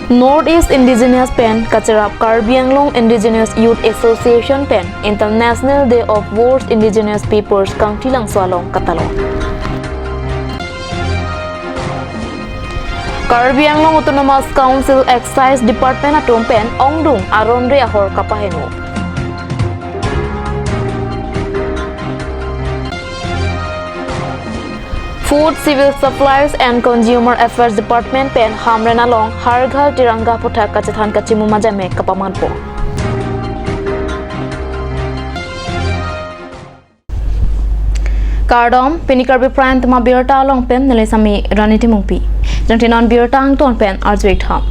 Northeast Indigenous Pen Kacharap Karbi Anglong Indigenous Youth Association Pen International Day of World Indigenous Peoples Kang Tilang Swalong Katalong. Karbi Anglong Autonomous Council Excise Department Atom Pen Ongdung Aronre Ahor Kapahenu. Food, Civil Supplies and Consumer Affairs Department Pen Hamren Along Harghar Tiranga Puthak Kacithan Kachimu Majame Kapamanpo. Kardom Pinikarbi Prant Ma Birta Along Pen Nelesami Raniti Mungpi. Jantinon Birta Angton Pen Arjwik Ham.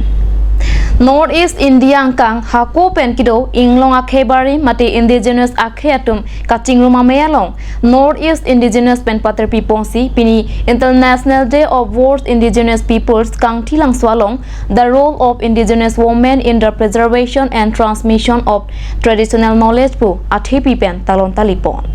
Northeast India Angkang Hako Pen Kido Inglong Akhebari Mati Indigenous Akheatum Kaching Rumameyalong Northeast Indigenous Pen Paterpi Pongsi Pini International Day of World Indigenous Peoples Kang Tilang Swalong the role of indigenous women in the preservation and transmission of traditional knowledge pu Athepi Pen Talon Talipon.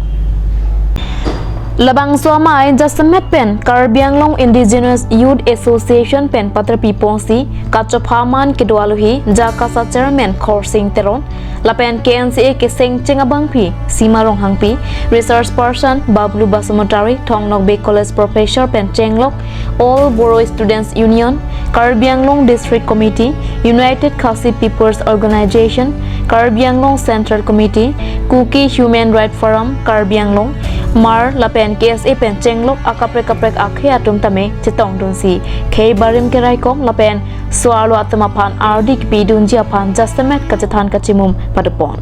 Labang Suamai Jasamet Pen Karbi Anglong Indigenous Youth Association Pen Paterpi Pongsi Kachopaman Kidwaluhi Jakasa Chairman Khorsing Teron Lapen KNCA Keseng Chengabang Pi Simarong Hangpi Research Person Bablu Basumotari Thongnok Bay College Professor Pen Chenglok All Boro Students Union Karbi Anglong District Committee United Khasi Peoples Organization Karbi Anglong Central Committee Kuki Human Rights Forum Karbi Anglong Mar Lapen KSA Pen Chenglok Akaprek Akhe Atum Tame Chitong Dunsi K Barim Keraikom Lapen Swalo Atamapan Ardik Pidunji Apan Jastamet Kacithan Kachimum Padapon.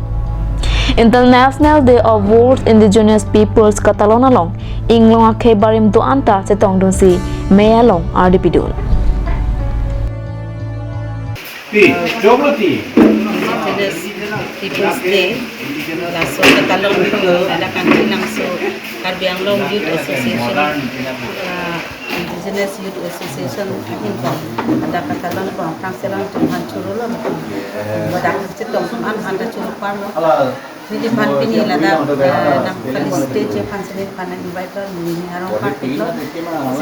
International Day of World Indigenous Peoples Katalon Along Inglong Akhe Barim Duanta Chitong Dunsi Mayalong Ardipidun. Indigenous Peoples Day langsung Katalong ada kantin langsung Karbi Anglong Youth Association Indigenous Youth Association Inkom ada Katalong pang kangselang Tuhan Curula badak cetong an handa curupar ini pan pini lada nak felicite je pan sini pan invite ni harong party lo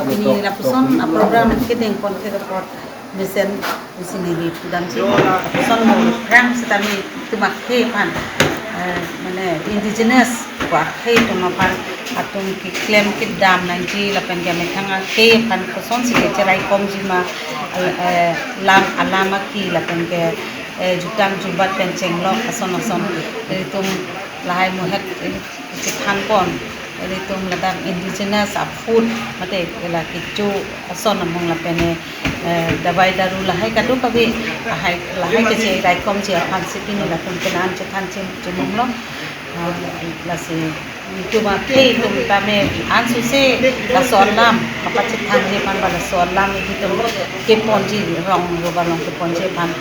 sini lapuson program kita kon ke report mesen sini di dan sini lapuson mo rang setami tumakhe pan mana indigenous wa khay tumapan atum ki claim ki dam nanji lapan game thanga khay pan koson si cherai kom jima lam alama ki lapan ke jutang jubat penchenglok ason tum lahai muhet chithan kon tum ladang indigenous food mate la kichu ason among lapene dabai daru lahai kadu kabi lahai ke cherai kom je pan sipini lapan kenan chithan chimumlo lasi cuma ke tum tame ansu se la solam apa chithan je pan bala solam itu ke ponji rong robalong ke ponji pan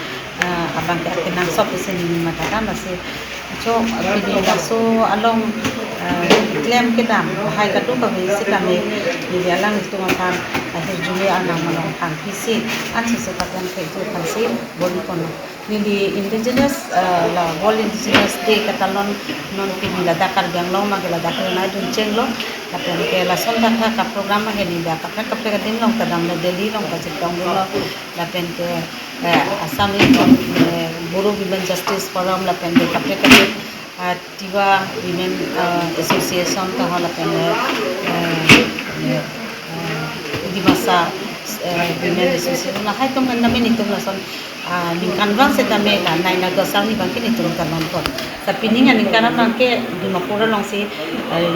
abang ke kenang sop sini mata masih so ini laso along claim ke dam hai kadu kabi sikame ni alang itu makan akhir juli anang malong kan pisi ansu se pakan ke itu kan si boli kono ni di indigenous la world indigenous day katalon non pini la dakar ganglong magala dakar na dun chenglo kapen ke la sonda ka program ma ni da ka din long kadam na delhi long ka chitong lo la pen ke Assam Bureau Women Justice Forum la pen ke Tiwa Women Association ka la pen di masa Women Association la hai tum namin itum la son ningkan bang setame la nai na gosal ni bang kini tum kalon kon tapi ni ngan ningkan bang ke di mapura long si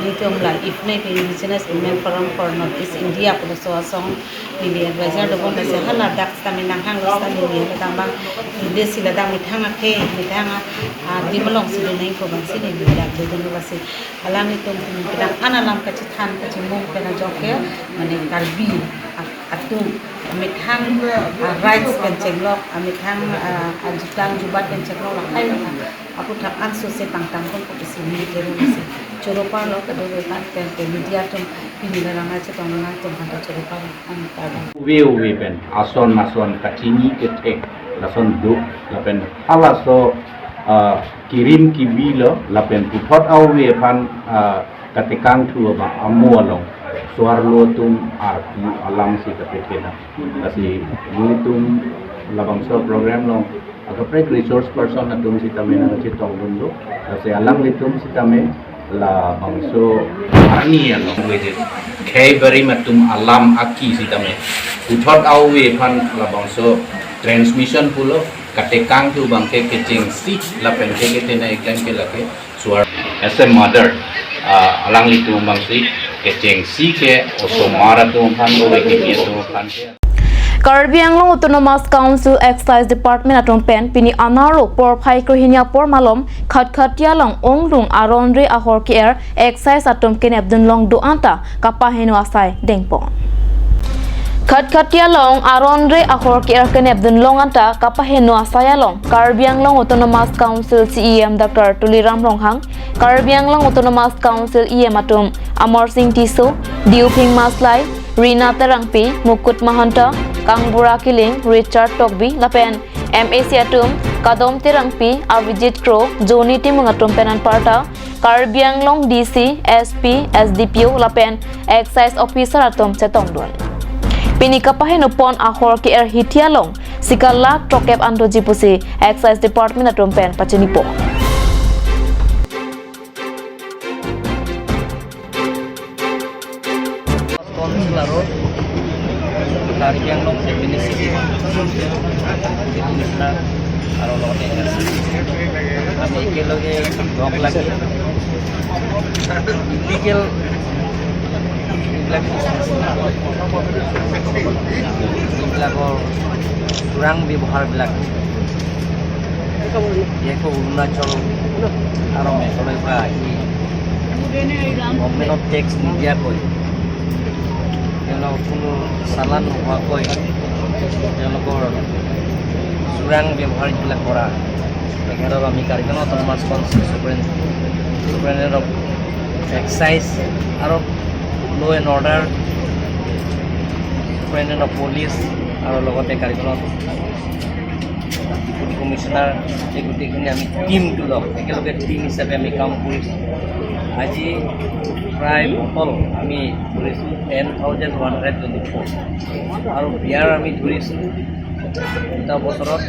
itum la ifne pe indigenous women forum for Northeast India pada soasong ni advisor do bon se hala dak tame nang hang los tame ni la tang bang ide sila dang mithanga ke mithanga di malong si nei ko bang si ni dak de do si alam itum kadang analam ka chithan ka chimum pe na joke mane karbi atum mithang rights pencenglok mithang ajutang jubat pencenglok la hai aku tak ansu se tang kon ko sini jeru si choropa lo ka do kan ke media tum pini la nga che tong na tum kan choropa an ta we pen ason mason kachini ke tek lason du lapen hala so kirim ki bilo lapen puthot au we pan katikang thu ba amualong suar lo tum arti alam si kapetena kasi lutum labangso program long agapre resource person na tum sitame na chitong dundo kasi alang litum sitame la bangso ani ano wede kay bari matum alam aki sitame uthot awe phan la bangso transmission pulo katekang tu bangke kecing si la pen ke tena iklan ke lake suar as a mother alang litum bangsi kecing si ke oso mara tu phan lo ke tu phan ke Karbi Anglong Autonomous Council Excise Department atong pen pini anaro por phai krohinia por malom khatia long onglung aronre ahor ki air excise atom ken abdun long do anta kapaheno asai dengpon khatia long aronre ahor ki air ken abdun long anta kapaheno asaya long Karbi Anglong Autonomous Council CEM Dr. Tuliram Ronghang Karbi Anglong Autonomous Council EM atom Amar Singh Tiso Diuping Maslai Rina Terangpi Mukut Mahanta Kangbura Kiling, Richard Togbi, Lapen, MAC Atum, Kadom Tirangpi, Avijit Kro, Joni Timungatum Penan Parta, Karbi Anglong DC, SP, SDPO, Lapen, Excise Officer Atum Setongdun. Pinikapahin upon ahor ki air hitialong, Sikalak Trokep Ando Jipusi, Excise Department Atum Pen Pachinipo. Karbi Anglong Municipality Minister aro lote ami keloge dog lagi illegal বিলাকৰ চোৰাং ব্যৱহাৰবিলাক ইয়াকো অৰুণাচল আৰু মেঘালয়ৰ পৰা আহি গভৰ্ণমেণ্টত tax নিদিয়াকৈ কোনো চালান নোহোৱাকৈ তেওঁলোকৰ চোৰাং ব্যৱহাৰ এইবিলাক কৰা তেখেতক আমি Karbi Anglong autonomous council superintendent of excise আৰু law' and order superintendent of police আৰু লগতে কাৰ্বি আংলং ডেপুটি কমিশ্যনাৰ এই গোটেইখিনি আমি টিমটো লওঁ একেলগে টিম হিচাপে আমি কাম কৰিছোঁ আজি প্ৰায় বটল আমি ধৰিছোঁ 10,124 আৰু বিয়াৰ আমি ধৰিছোঁ দুটা বছৰত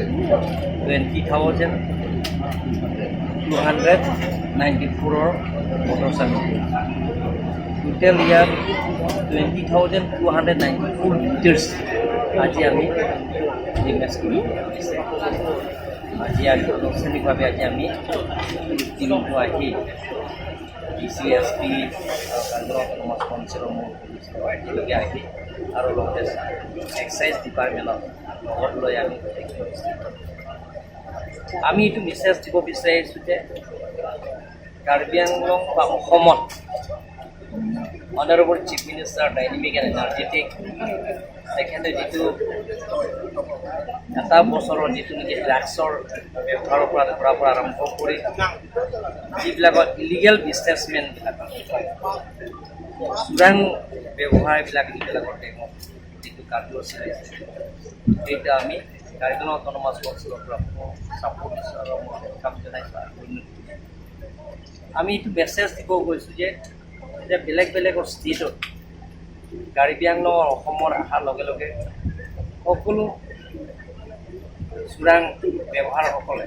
20,294 মটৰ চাইকেল টোটেল ইয়াত 20,294 লিটাৰ্ছ আজি আমি ইনভেষ্ট কৰি আজি আনুষ্ঠানিকভাৱে আজি আমি টিমটো আহি DCSP অটোনমাছ কাউন্সিলৰ একেলগে আহি আৰু লগতে এক্সাইজ ডিপাৰ্টমেণ্টত লগত লৈ আমি এইটো মেছেজ দিব বিচাৰিছোঁ যে কাৰ্বি আংলং বা অসমত honourable chief minister dynamic and energetic তেখেতে যিটো এটা বছৰৰ যিটো নেকি ড্ৰাগছৰ ব্যৱহাৰৰ পৰা আৰম্ভ কৰি যিবিলাকৰ ইলিগেল বিজনেছমেনবিলাক চোৰাং ব্যৱসায়বিলাক যিবিলাকৰ টাইমত যিটো কাৰ্যসূচী লৈছে সেইটো আমি কাৰ্বি আংলং অটোনমাছ কাউন্সিলৰ পৰা ছাপোৰ্ট দিছোঁ আৰু কাম জনাইছোঁ আমি এইটো মেছেজ দিব গৈছোঁ যে এতিয়া বেলেগ বেলেগৰ ষ্টেটত কাৰ্বি আংলং অসমৰ অহাৰ লগে লগে সকলো চোৰাং ব্যৱহাৰসকলে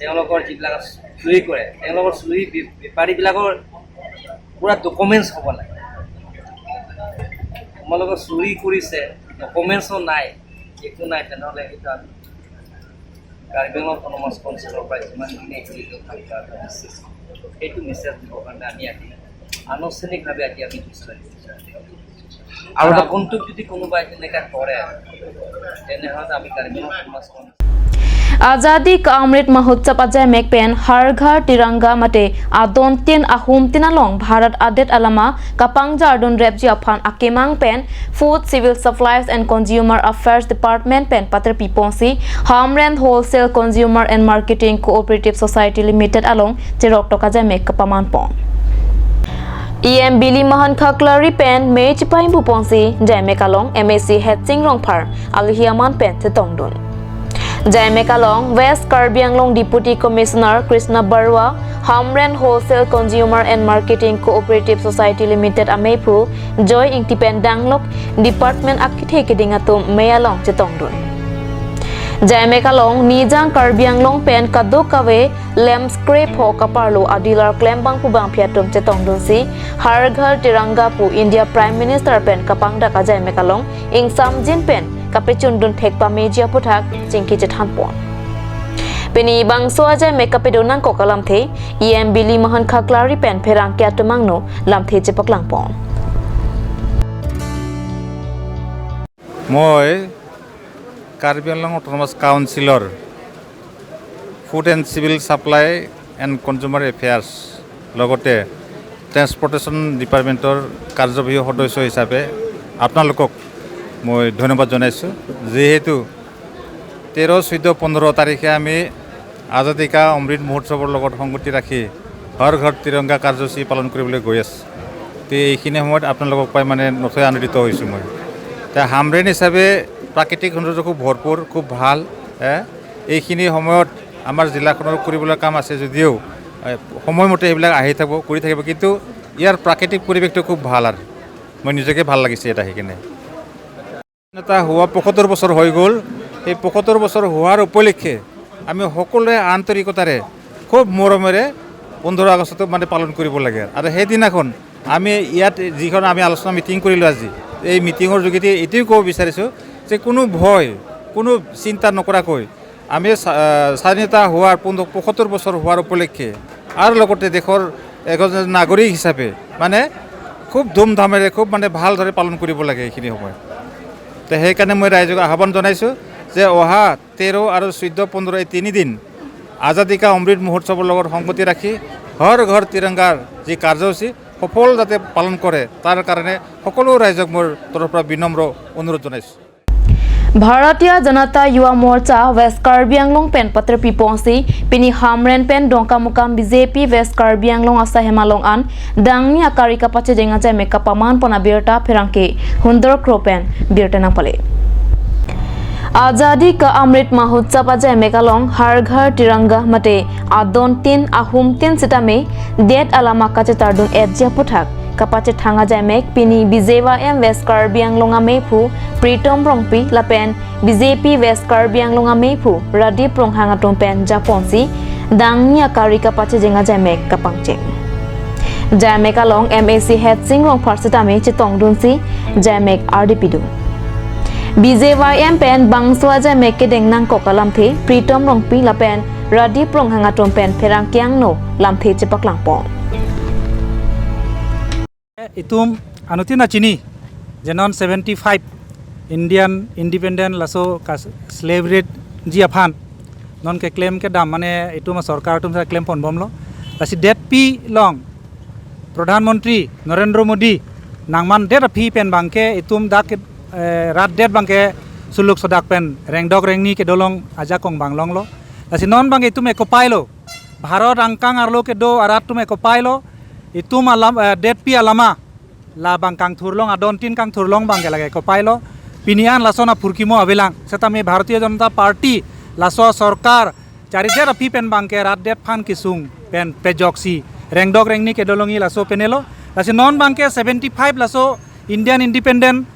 তেওঁলোকৰ যিবিলাক চুৰি কৰে তেওঁলোকৰ চুৰি বেপাৰীবিলাকৰ পূৰা ডকুমেণ্টছ হ'ব লাগে তোমালোকৰ চুৰি কৰিছে ডকুমেণ্টছো নাই একো নাই তেনেহ'লে সেইটো আমি কাৰ্বি আংলং অটোনমাছ কাউন্সিলৰ পৰা যিমানখিনি সেইটো মেছেজ দিবৰ কাৰণে আমি আহি আনুষ্ঠানিকভাৱে আজি আমি বিচাৰি আৰু আগন্তুক যদি কোনোবাই তেনেকৈ কৰে তেনেহ'লে আমি Karbi Anglong autonomous council Azadi ka Amrit Mahotsav Ajay Mekpen Har Ghar Tiranga Mate Adon Tin Ahum Tinalong Bharat Adet Alama Kapang Jardun Repji Aphan Akemang Pen Food Civil Supplies and Consumer Affairs Department Pen Patra Piponsi Hamrand Wholesale Consumer and Marketing Cooperative Society Limited Along Tirok Tokaja Mek Kapaman Pon EM Billy Mahan Khaklari Pen Mei Chipaim Puponsi Jamek Along MAC Hetsing Rongphar Alhiaman Pen Tetongdun Jamek Along West Karbi Anglong Deputy Commissioner Krishna Barwa Hamren Wholesale Consumer and Marketing Cooperative Society Limited Amepru Joy Ingtipen Danglok Department Akitheke Dingatum Mayalong Chetongdun Jaime kalong nijang Karbi Anglong pen kado kawe lem scrape ho kaparlo adilar klembang pubang piatum chetong dunsi har ghar tiranga pu India Prime Minister pen kapang daka Jaime kalong ing samjin pen kapechun dun thekpa media puthak chingki chethan pon Peni bangso aja make pedonang ko kalam the em bili mahan khaklari pen pherang kya tumangno lam the chepak lang pon মই Karbi Anglong autonomous কাউন্সিলৰ food and civil supply and consumer affairs লগতে transportation ডিপাৰ্টমেণ্টৰ কাৰ্যবাহী সদস্য হিচাপে আপোনালোকক মই ধন্যবাদ জনাইছোঁ যিহেতু 13, 14, 15 তাৰিখে আমি আজাদী কা অমৃত মহোৎসৱৰ লগত সংগতি ৰাখি হৰ ঘৰ তিৰংগা কাৰ্যসূচী পালন কৰিবলৈ গৈ আছোঁ তো এইখিনি সময়ত আপোনালোকক পাই মানে নথৈ আনন্দিত হৈছোঁ মই হামৰেন হিচাপে প্ৰাকৃতিক সৌন্দৰ্য খুব ভৰপূৰ খুব ভাল এইখিনি সময়ত আমাৰ জিলাখনৰ কৰিবলৈ কাম আছে যদিও সময়মতে সেইবিলাক আহি থাকিব কৰি থাকিব কিন্তু ইয়াৰ প্ৰাকৃতিক পৰিৱেশটো খুব ভাল আৰু মই নিজকে ভাল লাগিছে এটা সেইখিনি এটা হোৱা 75 বছৰ হৈ গ'ল এই 75 বছৰ হোৱাৰ উপলক্ষে আমি সকলোৱে আন্তৰিকতাৰে খুব মৰমেৰে 15 আগষ্টটো মানে পালন কৰিব লাগে আৰু সেইদিনাখন আমি ইয়াত যিখন আমি আলোচনা মিটিং কৰিলোঁ আজি এই মিটিঙৰ যোগেদি এইটোৱে ক'ব বিচাৰিছোঁ যে কোনো ভয় কোনো চিন্তা নকৰাকৈ আমি স্বাধীনতা হোৱাৰ 75 বছৰ হোৱাৰ উপলক্ষে আৰু লগতে দেশৰ এজন নাগৰিক হিচাপে মানে খুব ধুমধামেৰে খুব মানে ভালদৰে পালন কৰিব লাগে এইখিনি সময় তো সেইকাৰণে মই ৰাইজক আহ্বান জনাইছোঁ যে অহা 13 আৰু 14, 15 এই 3 দিন আজাদী কা অমৃত মহোৎসৱৰ লগত সংগতি ৰাখি হৰ ঘৰ তিৰংগাৰ যি কাৰ্যসূচী সফল যাতে পালন কৰে তাৰ কাৰণে সকলো ৰাইজক মোৰ তৰফৰ পৰা বিনম্ৰ অনুৰোধ জনাইছোঁ Bharatiya Janata Yuva Morcha West Karbi Anglong pen patra piponsi pini hamren pen dongka mukam BJP West Karbi Anglong asa hemalong an dangni akari kapache jenga chai meka paman pona birta pherangke hundor kropen birta na pale आजादी का अमृत महोत्सव अजय मेकालोंग हर घर तिरंगा मते आदोन 3 ahum 3 sitame det alama kache tardun etja puthak kapache thanga jamek pini bijewa m West Karbi Anglong amepu pritom rongpi lapen BJP West Karbi Anglong amepu radip ronghanga tompen japonsi dangnya kari kapache jenga jamek kapangche jamek along MAC head singrong farsitame chitong dunsi jamek RDP du BJYM pen bangso aja meke dengnang kokalam the pritom rongpi lapen radip ronghanga tompen pherang kyang no lam the chepak langpon itum anutina chini jenon 75 Indian independent laso slavery ji aphan non ke claim ke dam mane itum sarkar tum sa claim pon bomlo lasi det pi long pradhan mantri Narendra Modi nangman det pi pen bangke itum dak rat det bangke suluk sodak pen rengdok rengni ke dolong aja kong banglong lo lasi non bang itum ekopailo bharat angkang arlo ke do arat tum ekopailo itum alam det pi alama la bangkang thurlong adon tin kang thurlong bangke lage ekopailo pinian lasona purkimo abelang setame Bharatiya Janata Party laso sarkar chari det api pen bangke rat det phan kisung pen pejoksi rengdok rengni ke dolongi laso penelo lasi non bangke 75 laso Indian independent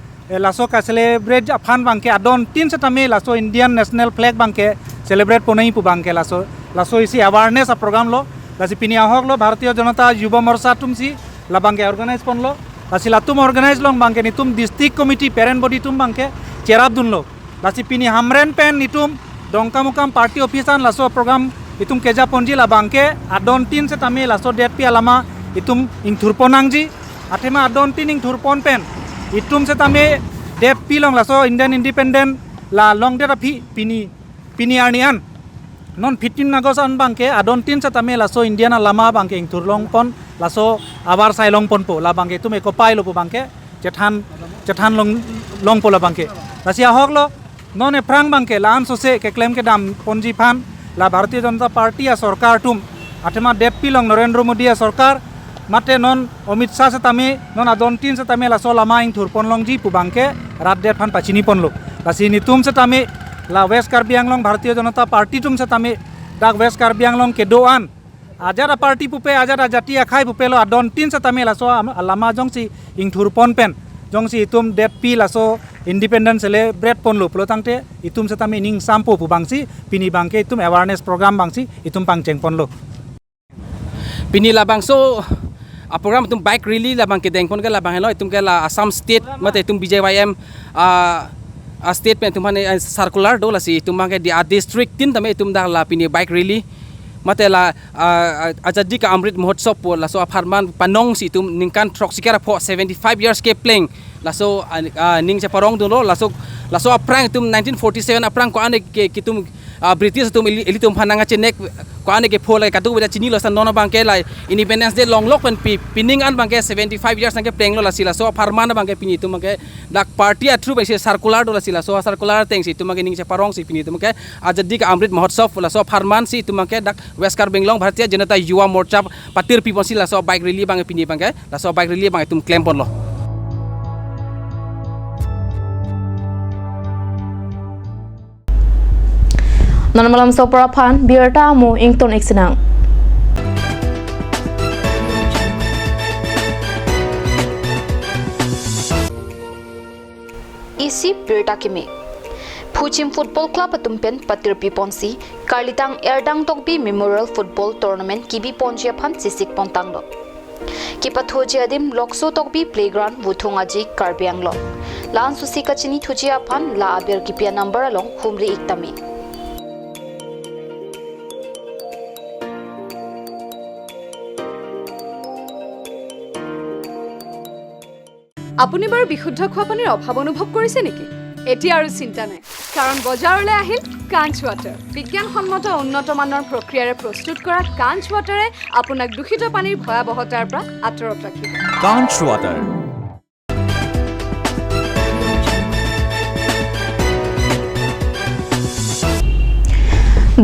laso ka celebrate aphan bangke adon 3 setame laso Indian national flag bangke celebrate ponai pu bangke laso isi awareness a program lo lasi pinia hok lo Bharatiya Janata Yuva Morcha tumsi la bangke organize pon lo lasi latum organize long bangke nitum district committee parent body tum bangke cherab dun lo lasi pini hamren pen nitum dongka mukam party office an laso program itum keja ponji la bangke adon 3 setame laso det pi alama itum ing thurponangji atema adon 3 ing thurpon pen itum setame det pilong laso Indian independent la long det api pini arnian non 15 nagosan bangke adon 3 setame laso Indian lama bangke ing turlong pon laso abar sailong pon po la bangke tum ekopai lo po bangke cethan long po la bangke lasia hok lo non e prang bangke la an sose ke claim ke dam ponji phan la Bharatiya Janata Party a sarkar tum atema det pilong Narendra Modi a sarkar mate non Amit Shah setame non adon 3 setame laso lama ing thurpon longji pu bangke rat det phan pachini pon lo lasi nitum setame la West Karbi Anglong Bharatiya Janata Party tum setame dak West Karbi Anglong ke doan ajara party pupe ajara jati akhai pupe lo adon 3 setame laso lama jongsi ing thurpon pen jongsi itum det pi laso independent celebrate pon lo pelotang te itum setami ning sampo pu bangsi pini bangke itum awareness program bangsi itum pangceng pon lo pini labang so program itum bike rally labang ke dengpon ke labang hello itum ke la Assam state mate itum BJYM state pen itum hane circular do la si itum bangke di district tin tame itum dah la pini bike rally mate la Azadi ka Amrit Mahotsav po la so aparman panong si itum ningkan trok sikara po 75 years ke playing la so ning sa parong dulo la so aprang itum 1947 aprang ko ane ke kitum British itum ilitum pananga chenek ko ane ke phola katu beda chini lo san nono bangke la independence day long lok pen pining an bangke 75 years nang ke playing lo la sila so aparman bangke pini itum bangke dak party atru be circular do la sila so circular thing si itum bangke ning sa parong si pini itum ke Azadi ka Amrit Mahotsav la so aparman si itum bangke dak West Benglong Bharatiya Janata Yuwa Morcha patir people sila so bike rally bang pini bangke la so bike rally bang itum claim pon lo non malam so parapan biar tamu ington iksenang isi birta kimi Puchim Football Club atumpen patir piponsi Karlitang Erdang Tokbi Memorial Football Tournament kibi ponjia phan sisik pontang lo kipa thoji adim lokso tokbi playground wuthongaji Karbiang lo lan susi kachini thoji aphan la abir kipia number along humri iktami আপুনি বাৰু বিশুদ্ধ খোৱা পানীৰ অভাৱ অনুভৱ কৰিছে নেকি এতিয়া আৰু চিন্তা নাই কাৰণ বজাৰলৈ আহিল কাঞ্চ ৱাটাৰ বিজ্ঞানসন্মত উন্নত মানৰ প্ৰক্ৰিয়াৰে প্ৰস্তুত কৰা কাঞ্চ ৱাটাৰে আপোনাক দূষিত পানীৰ ভয়াৱহতাৰ পৰা আঁতৰত ৰাখিব কাঞ্চ water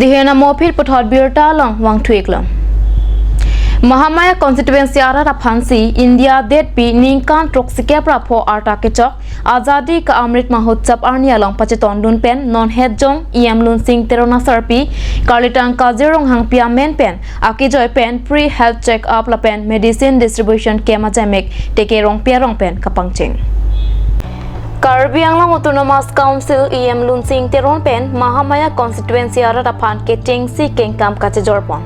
Dihena mopil puthot birta long wang thuiklam Mahamaya constituency ara raphansi India det pi ningkan troksike prapho arta kechok Azadi ka Amrit Mahotsav arnia long pacheton dun pen non het jong iam lun sing terona sarpi Karlitang kazirong hang pia men pen akijoy pen pre health check up la pen medicine distribution kema jamek teke rong pia rong pen kapangcheng Karbi Anglong Autonomous Council EM Lunsing Teron Pen Mahamaya constituency ara raphan ke tengsi kengkam kache jorpon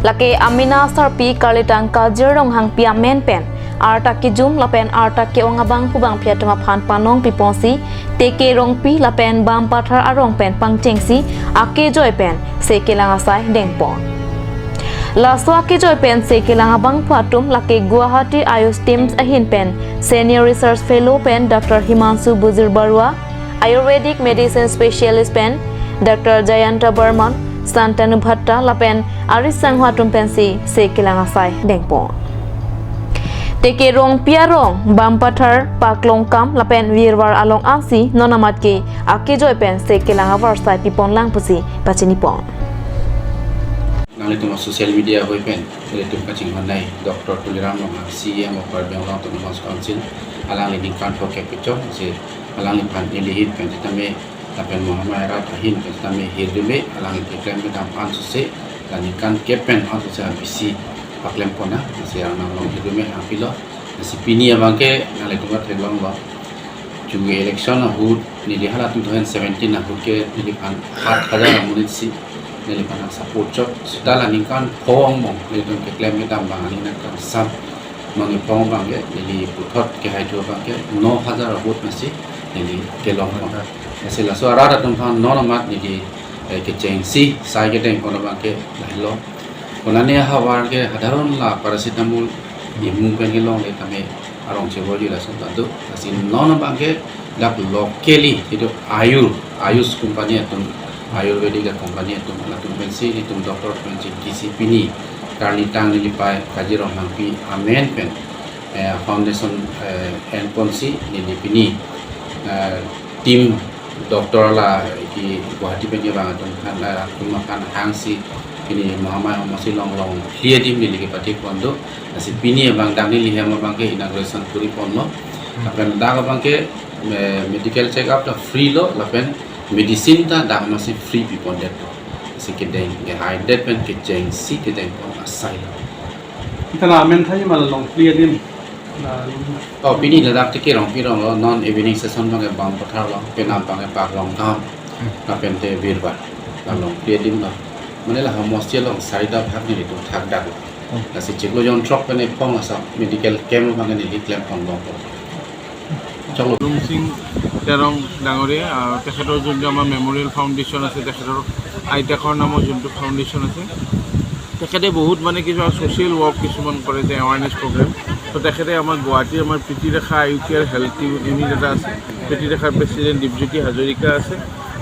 lake Amina Sarpi Karlitang kazirong hang pia men pen arta ki jum lapen arta ke ongabang pubang phiatma phan panong piponsi teke rong pi lapen bam pathar arong pen pangchengsi ake joy pen sekelanga sai dengpon Laswa ke joy pen sekelanga bang phatum lake Guwahati Ayush Teams ahin pen senior research fellow pen Dr. Himanshu Buzir Barua Ayurvedic medicine specialist pen Dr. Jayanta Burman Santanu Bhatta lapen Aris Sanghatum pen si sekelanga sai dengpon Teke rong pia rong bam pathar paklong kam lapen wirwar along asi nonamat ke ake joy pen sekelanga varsai pipon lang pusi pachini pon Nang itu social media hoi pen itu kacing manai Dr. Tuliram Long CM of Karbiang Autonomous Council alang linding kan for capture se alang lipan ilihit pen tame tapen Muhammad Rat ahin pen tame hirdume alang iklan medam ansuse dan ikan kepen ansuse bisi paklem pona se alang long hirdume apilo si pini abangke nang itu mat relong lo juga election hud ni dihala 2017 hud ke ni pan 4000 munisi nili pana support job sudahlah ningkan pong mong nili ke claim medam bang ani nak sab mangi pong bang ke nili puthot ke haitu bang ke 9000 hud masi nili ke long mong asila so arada tum phan non mat nili ke chengsi sai ke teng kono bang ke lahilo konane hawar ke hadaron la paracetamol imu pen ke long le tame arong cheboli la so tadu asin non bang ke dak locally itu ayush company atum Ayurvedic company itu latung pensi itu doktor pensi KCP ni Karlitang nilipai kajirong hampi amen pen foundation and ponsi nilipini tim doktor la ki Guwahati pen je bang tung kan kumakan hangsi ini Muhammad masih long dia tim niliki pati pondo nasi pini bang dang niliham bang ke inauguration puri pondo akan dak bang ke medical check up ta free lo lapen medicine ta dak masih free people that si kedeng ke high that pen ke jeng si kedeng pon asai kita la men thai mal long clear dim Oh, pini ladak tiki rong pi rong non evening session bang bang pathar long penam bang pak long tham na pente birbar la long piedim la mane la hostel long saida bhag ni tu thak dak la si chiklo jon truck pene pong asa medical camp bang ni liklam pong long chalo Singh Terang ডাঙৰীয়া তেখেতৰ যোনটো আমাৰ memorial foundation আছে তেখেতৰ আইতাকৰ নামৰ যোনটো foundation আছে তেখেতে বহুত মানে কিছুমান ছ'চিয়েল ৱৰ্ক কিছুমান কৰে যে এৱাৰনেছ প্ৰগ্ৰেম তো তেখেতে আমাৰ গুৱাহাটীৰ আমাৰ প্ৰীতিৰেখা আয়ুকেয়াৰ হেল্থ ইউনিট এটা আছে প্ৰীতিৰেখাৰ প্ৰেচিডেণ্ট দীপজ্যোতি হাজৰিকা আছে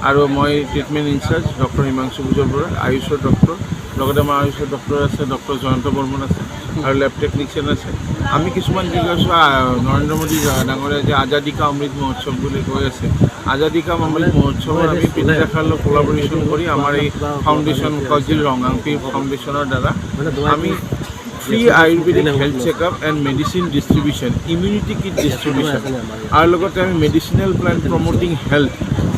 আৰু মই treatment in charge doctor Himangshu Bhujal Bora আয়ুষৰ ডক্টৰ লগতে আমাৰ আয়ুষৰ ডক্টৰ আছে ডক্টৰ জয়ন্ত বৰ্মন আছে আৰু লেব টেকনিচিয়ান আছে আমি কিছুমান কি কৈছোঁ নৰেন্দ্ৰ মোদী ডাঙৰীয়া যে আজাদী কা অমৃত মহোৎসৱ বুলি কৈ আছে আজাদী কা অমৃত মহোৎসৱত আমি প্ৰীতিৰেখাৰ লগত কোলাবৰেশ্যন কৰি আমাৰ এই ফাউণ্ডেশ্যন কজিল ৰঙাংপি ফাউণ্ডেশ্যনৰ দ্বাৰা আমি free ayurvedic health checkup and medicine distribution immunity kit distribution আৰু লগতে আমি medicinal plant promoting health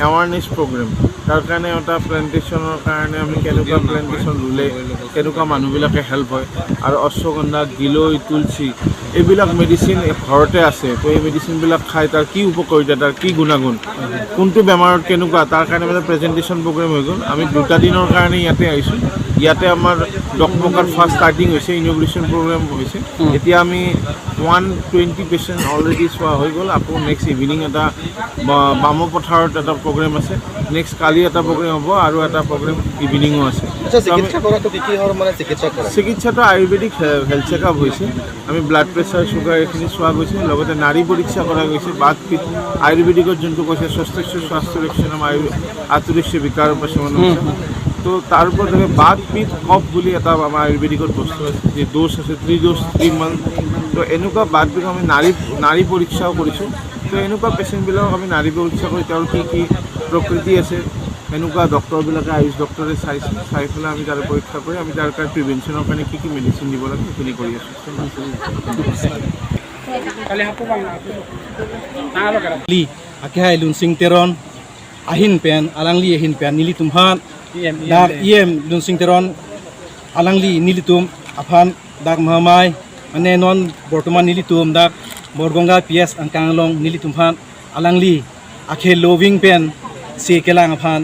awareness programme তাৰ কাৰণে এটা প্লেণ্টেশ্যনৰ কাৰণে আমি কেনেকুৱা প্লেণ্টেশ্যন ৰুলে কেনেকুৱা মানুহবিলাকে হেল্প হয় আৰু অশ্বগন্ধা গিলৈ তুলসী এইবিলাক মেডিচিন ঘৰতে আছে তো এই মেডিচিনবিলাক খাই তাৰ কি উপকাৰিতা তাৰ কি গুণাগুণ কোনটো বেমাৰত কেনেকুৱা তাৰ কাৰণে মানে প্ৰেজেণ্টেশ্যন প্ৰগ্ৰেম হৈ গ'ল আমি 2 দিনৰ কাৰণে ইয়াতে আহিছোঁ ইয়াতে আমাৰ ডকমকাৰ ফাৰ্ষ্ট ষ্টাৰ্টিং হৈছে ইনগ্ৰেশ্যন প্ৰগ্ৰেম হৈছে এতিয়া আমি 120 পেচেণ্ট অলৰেডি চোৱা হৈ গ'ল আকৌ নেক্সট ইভিনিং এটা বামপথাৰত এটা প্ৰগ্ৰেম আছে নেক্সট কালি এটা প্ৰগ্ৰেম হ'ব আৰু এটা প্ৰগ্ৰেম ইভিনিঙো আছে চিকিৎসাটো আয়ুৰ্বেদিক হেল্থ চেকআপ হৈছে আমি ব্লাড প্ৰেছাৰ চুগাৰ এইখিনি চোৱা গৈছে লগতে নাৰী পৰীক্ষা কৰা গৈছে বাত পিত আয়ুৰ্বেদিকত যোনটো কৈছে স্বাস্থ্য ৰক্ষণম আতুৰিশ্য বিকাৰ পশমন তো তাৰ ওপৰত বাত পিত কফ বুলি এটা আমাৰ আয়ুৰ্বেদিকত বস্তু আছে যে ড'জ আছে 3 ড'জ 3 মান্থ তো এনেকুৱা বাত পিত আমি নাৰী পৰীক্ষাও কৰিছোঁ তো এনেকুৱা পেচেণ্টবিলাকক আমি নাৰী পৰীক্ষা কৰি তেওঁৰ কি প্ৰকৃতি আছে এনেকুৱা ডক্টৰবিলাকে আয়ুষ ডক্টৰে চাই পেলাই আমি তাৰ পৰীক্ষা কৰি আমি তাৰ কাৰণে প্ৰিভেনশ্যনৰ কাৰণে কি মেডিচিন দিব লাগে সেইখিনি কৰি আছোঁ Akihay Lunsing Teron Ahin Pen Alangli Ahin Pen Nilitum Han Dak Lunsing Teron Alangli Nilitum Aphan Dak Mahamai Ane non Bortoman Nilitum Dak Borgonga PS Angkanglong Nilitum Han Alangli Akhe Loving Pen Si Kelang Aphan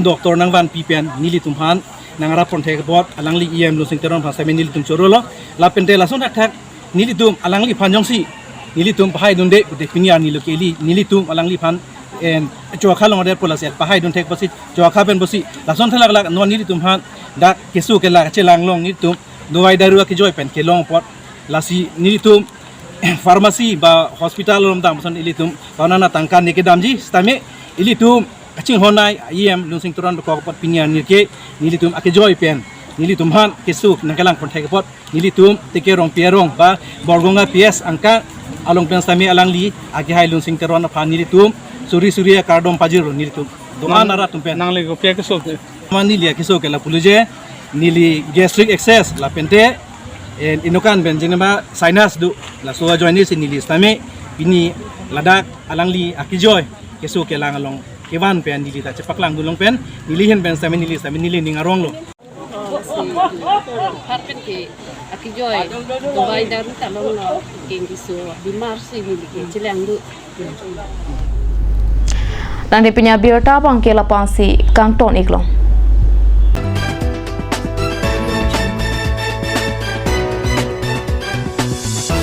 Doktor Nangvan Pipen Nilitum Han Nangarap Pontek Bot Alangli Lunsing Teron Pasame Nilitum Chorolo La Pente Lason Attack Nilitum Alangli Panjongsi Nilitum Pahai Dunde Pinia Nilokeli Nilitum Alangli Pan and Joakalong Red Polas Pahai Dun take Posit Joakaben Bosi Lason Talak no Nilitum Han Dak Kesukela Chelang Long Nilitum Doai Darua Kijoy Pen Kelong Pot Lasi Nilitum Pharmacy Ba Hospital Rom Damson Ilitum Panana Tangkan Nikedamji Stame Ilitum Aching Honai Lunsing Toron Kokot Pinia Nilke Nilitum Akijoy Pen Nilitum Han Kesuk Nakalang Pontek Pot Nilitum Tekerong Pierong Ba Borgonga PS Angka Along Pensami Alangli Akihay Lunsing Teron Pan Nilitum Suri Kardom Pajiro Nilitum Dongan Nara Tumpen Nang Lego Pia Kesok Manilia Kesok La Puluje Nili Gastric Excess La Pente and Inokan Benjenema Sinus Du La Soa Joinis Nili Stame Bini Ladak Alangli Akijoy Kesok Lang Along Kevan Pen Nili Ta Cepaklang Dulong Pen Nilihin Ben Stame Nili Stame Nili Ningarong Lo Harpen ke Akijoy Dubai Daru Talong no Gengi so Bimar si Nili ke Cilang Du Dan di punya biota bangke lapansi Kangton Iklong